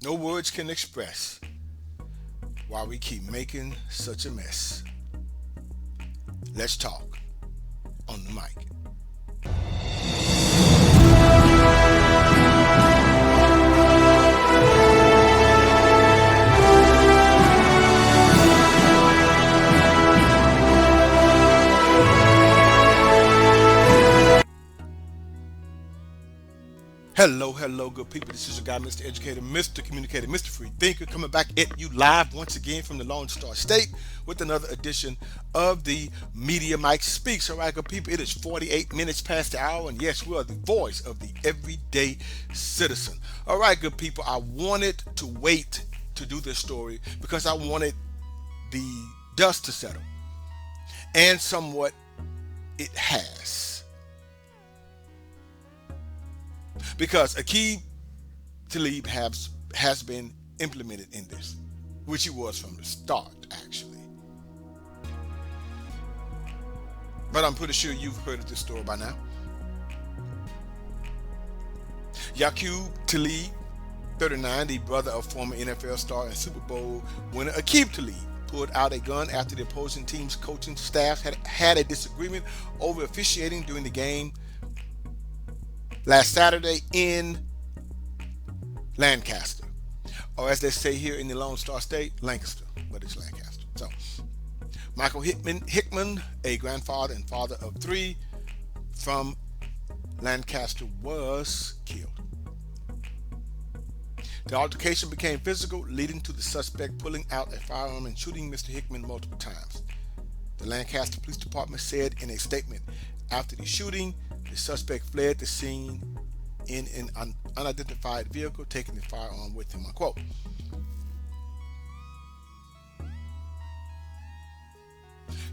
No words can express why we keep making such a mess. Let's talk on the mic. Hello, hello, good people. This is your guy, Mr. Educator, Mr. Communicator, Mr. Free Thinker, coming back at you live once again from the Lone Star State with another edition of the Media Mike Speaks. All right, good people, it is 48 minutes past the hour, and yes, we are the voice of the everyday citizen. All right, good people, I wanted to wait to do this story because I wanted the dust to settle, and somewhat it has. Because Aqib Talib has been implemented in this, which he was from the start, actually. But I'm pretty sure you've heard of this story by now. Yaqub Talib, 39, the brother of former NFL star and Super Bowl winner Aqib Talib, pulled out a gun after the opposing team's coaching staff had a disagreement over officiating during the game last Saturday in Lancaster, or as they say here in the Lone Star State, Lancaster, but it's Lancaster. So, Michael Hickman, a grandfather and father of three from Lancaster, was killed. The altercation became physical, leading to the suspect pulling out a firearm and shooting Mr. Hickman multiple times. The Lancaster Police Department said in a statement after the shooting, the suspect fled the scene in an unidentified vehicle, taking the firearm with him. Unquote.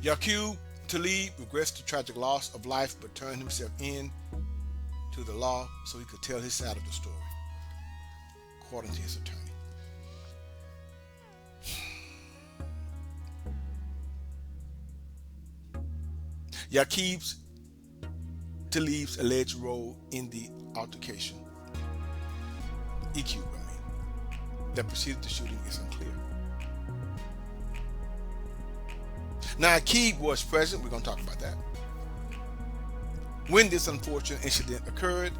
Yaqub Talib regrets the tragic loss of life, but turned himself in to the law so he could tell his side of the story, according to his attorney. Yaqub's Talib's alleged role in the altercation, that preceded the shooting is unclear. Now, Aqib was present, we're going to talk about that, when this unfortunate incident occurred,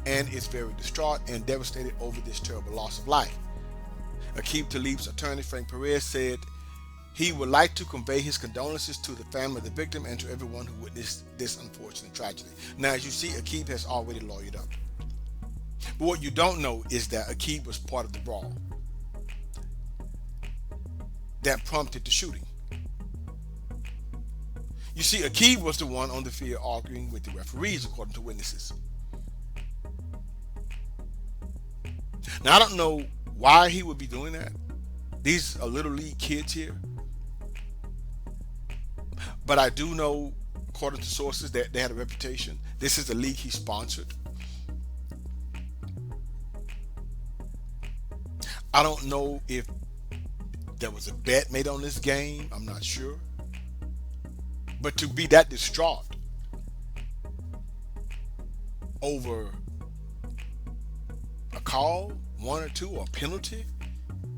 and is very distraught and devastated over this terrible loss of life. Aqib Talib's attorney, Frank Perez, said he would like to convey his condolences to the family of the victim and to everyone who witnessed this unfortunate tragedy. Now, as you see, Aqib has already lawyered up. But what you don't know is that Aqib was part of the brawl that prompted the shooting. You see, Aqib was the one on the field arguing with the referees, according to witnesses. Now, I don't know why he would be doing that. These are little league kids here. But I do know, according to sources, that they had a reputation. This is a league he sponsored. I don't know if there was a bet made on this game. I'm not sure. But to be that distraught over a call, one or two, or a penalty,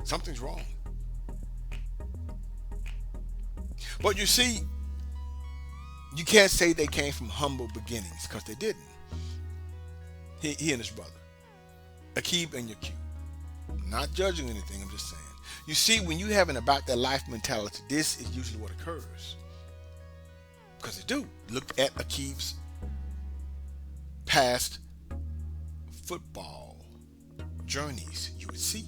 something's wrong. But you see, you can't say they came from humble beginnings, because they didn't. He and his brother, Aqib and Yaqub. Not judging anything, I'm just saying. You see, when you have an about that life mentality, this is usually what occurs. Because they do. Look at Aqib's past football journeys, you would see.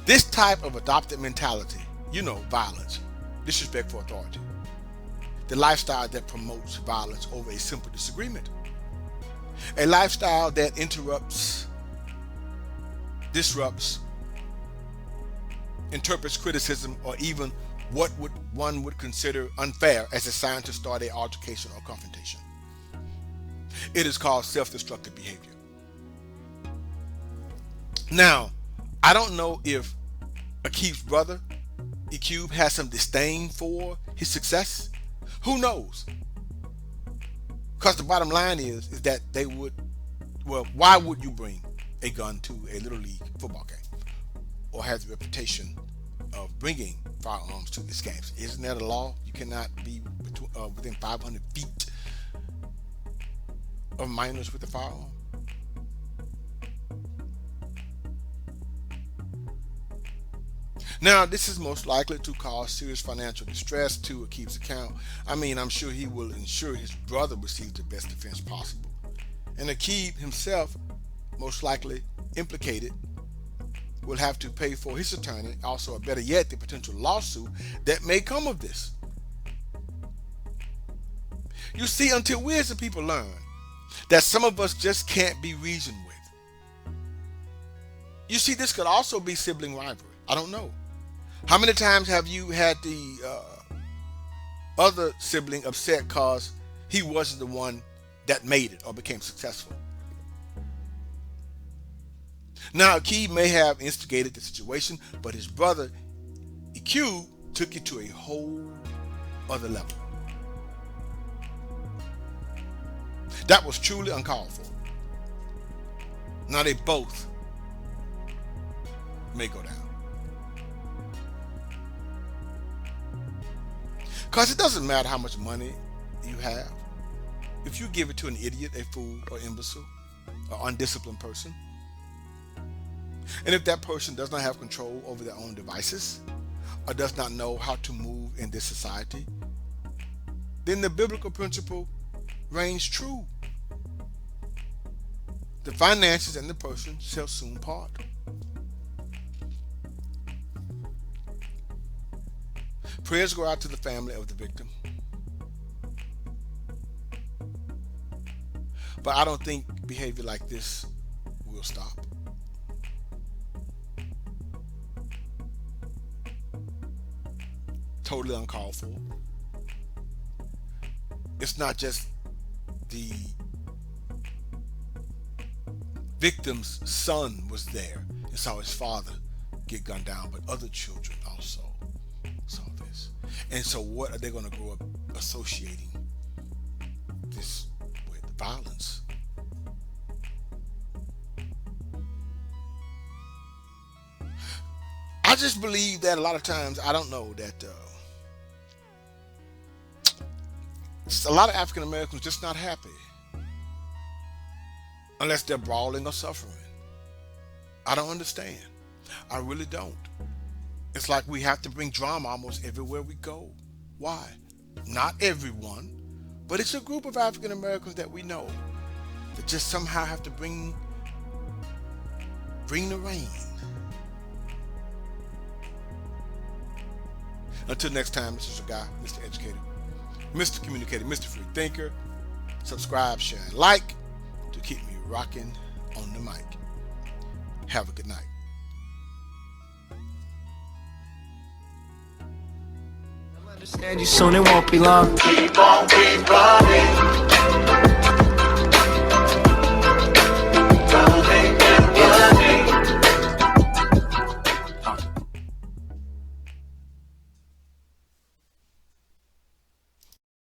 This type of adopted mentality, violence, disrespect for authority, the lifestyle that promotes violence over a simple disagreement, a lifestyle that disrupts, interprets criticism, or even what one would consider unfair as a sign to start an altercation or confrontation. It is called self-destructive behavior. Now, I don't know if Aqib's brother, Aqib, has some disdain for his success. Who knows? Because the bottom line is that they would, why would you bring a gun to a little league football game, or has the reputation of bringing firearms to these games. Isn't that a law? You cannot be within 500 feet of minors with a firearm. Now, this is most likely to cause serious financial distress to Akeem's account. I mean, I'm sure he will ensure his brother receives the best defense possible. And Akeem himself, most likely implicated, will have to pay for his attorney, also, or better yet, the potential lawsuit that may come of this. You see, until we as a people learn that some of us just can't be reasoned with. You see, this could also be sibling rivalry. I don't know. How many times have you had the other sibling upset because he wasn't the one that made it or became successful? Now, Akeem may have instigated the situation, but his brother, EQ, took it to a whole other level. That was truly uncalled for. Now they both may go down. Because it doesn't matter how much money you have. If you give it to an idiot, a fool, or imbecile, or undisciplined person, and if that person does not have control over their own devices, or does not know how to move in this society, then the biblical principle reigns true. The finances and the person shall soon part. Prayers go out to the family of the victim. But I don't think behavior like this will stop. Totally uncalled for. It's not just the victim's son was there and saw his father get gunned down, but other children also saw this. And so what are they going to grow up associating this with? Violence. I just believe that a lot of times, I don't know, that a lot of African Americans just not happy unless they're brawling or suffering. I don't understand. I really don't. It's like we have to bring drama almost everywhere we go. Why? Not everyone, but it's a group of African Americans that we know that just somehow have to bring the rain. Until next time, this is your guy, Mr. Educator, Mr. Communicator, Mr. Free Thinker. Subscribe, share, and like to keep me rocking on the mic. Have a good night. Understand you soon, it won't be long. Keep on, keep running.